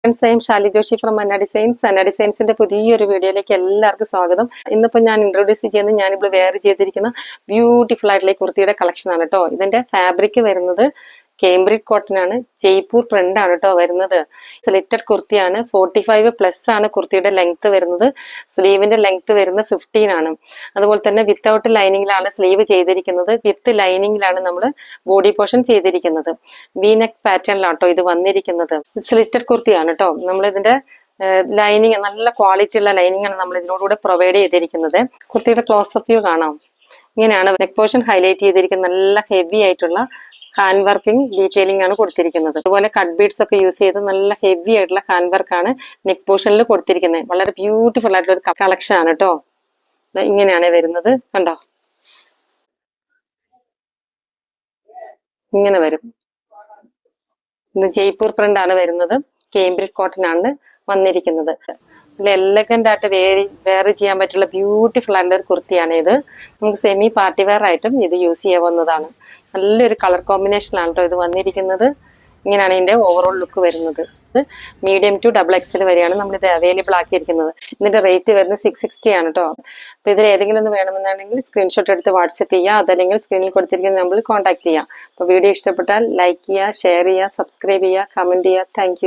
Friends, I'm Shali Joshi from Anna designs. Anna ഡിസൈൻസിന്റെ പുതിയൊരു വീഡിയോയിലേക്ക് എല്ലാവർക്കും സ്വാഗതം. ഇന്നിപ്പോൾ ഞാൻ ഇൻട്രൊഡ്യൂസ് ചെയ്യുന്നത് ഞാനിപ്പോൾ വെയർ ചെയ്തിരിക്കുന്ന ബ്യൂട്ടിഫുൾ ആയിട്ടുള്ള ഈ കുർത്തിയുടെ കളക്ഷൻ ആണ് കേട്ടോ. ഇതിന്റെ ഫാബ്രിക് വരുന്നത് കേംബ്രിഡ് കോട്ടൺ ആണ്, ജയ്പൂർ പ്രിന്റ് ആണ് കേട്ടോ വരുന്നത്. സ്ലിറ്റഡ് കുർത്തിയാണ്. 45+ ആണ് കുർത്തിയുടെ ലെങ്ത് വരുന്നത്. സ്ലീവിന്റെ ലെങ്ത് വരുന്നത് 15 ആണ്. അതുപോലെ തന്നെ വിത്തൗട്ട് ലൈനിങ്ങിലാണ് സ്ലീവ് ചെയ്തിരിക്കുന്നത്. വിത്ത് ലൈനിങ്ങിലാണ് നമ്മൾ ബോഡി പോർഷൻ ചെയ്തിരിക്കുന്നത്. വി നെക്ക് പാറ്റേണിലാട്ടോ ഇത് വന്നിരിക്കുന്നത്. സ്ലിറ്റഡ് കുർത്തിയാണ് കേട്ടോ. നമ്മളിതിന്റെ ലൈനിങ് നല്ല ക്വാളിറ്റി ഉള്ള ലൈനിങ് ആണ് നമ്മൾ ഇതിനോടുകൂടെ പ്രൊവൈഡ് ചെയ്തിരിക്കുന്നത്. കുർത്തിയുടെ ക്ലോസപ്പ് വ്യൂ കാണാം. ഇങ്ങനെയാണ് നെക്ക് പോർഷൻ ഹൈലൈറ്റ് ചെയ്തിരിക്കുന്നത്. നല്ല ഹെവി ആയിട്ടുള്ള ഹാൻഡ് വർക്കിംഗ് ഡീറ്റെയിലിംഗ് ആണ് കൊടുത്തിരിക്കുന്നത്. അതുപോലെ കട്ട് ബീഡ്സ് ഒക്കെ യൂസ് ചെയ്ത് നല്ല ഹെവി ആയിട്ടുള്ള ഹാൻഡ് വർക്കാണ് നെക്ക് പോർഷനിൽ കൊടുത്തിരിക്കുന്നത്. വളരെ ബ്യൂട്ടിഫുൾ ആയിട്ടുള്ള ഒരു കളക്ഷൻ ആണ് കേട്ടോ. ഇങ്ങനെയാണ് വരുന്നത്, കണ്ടോ? ഇങ്ങനെ വരും. ഇത് ജയ്പൂർ പ്രിന്റ് ആണ് വരുന്നത്. കേംബ്രിഡ് കോട്ടൺ ആണ് വന്നിരിക്കുന്നത്. എലഗന്റ് ആയിട്ട് വെയർ ചെയ്യാൻ പറ്റുള്ള ബ്യൂട്ടിഫുൾ ആയിട്ടുള്ള ഒരു കുർത്തിയാണ് ഇത്. നമുക്ക് സെമി പാർട്ടി വെയർ ആയിട്ടും ഇത് യൂസ് ചെയ്യാവുന്നതാണ്. നല്ലൊരു കളർ കോമ്പിനേഷനാണ് കേട്ടോ ഇത് വന്നിരിക്കുന്നത്. ഇങ്ങനെയാണ് ഇതിന്റെ ഓവറോൾ ലുക്ക് വരുന്നത്. മീഡിയം ടു XXL വരെയാണ് നമ്മളിത് അവൈലബിൾ ആക്കിയിരിക്കുന്നത്. ഇതിന്റെ റേറ്റ് വരുന്നത് 660 ആണ് കേട്ടോ. അപ്പൊ ഇതിൽ ഏതെങ്കിലും ഒന്ന് വേണമെന്നാണെങ്കിൽ സ്ക്രീൻഷോട്ട് എടുത്ത് വാട്സപ്പ് ചെയ്യുക, അതല്ലെങ്കിൽ സ്ക്രീനിൽ കൊടുത്തിരിക്കുന്ന നമ്പറിൽ കോൺടാക്ട് ചെയ്യാം. അപ്പൊ വീഡിയോ ഇഷ്ടപ്പെട്ടാൽ ലൈക്ക് ചെയ്യുക, ഷെയർ ചെയ്യുക, സബ്സ്ക്രൈബ് ചെയ്യുക, കമന്റ് ചെയ്യുക. താങ്ക്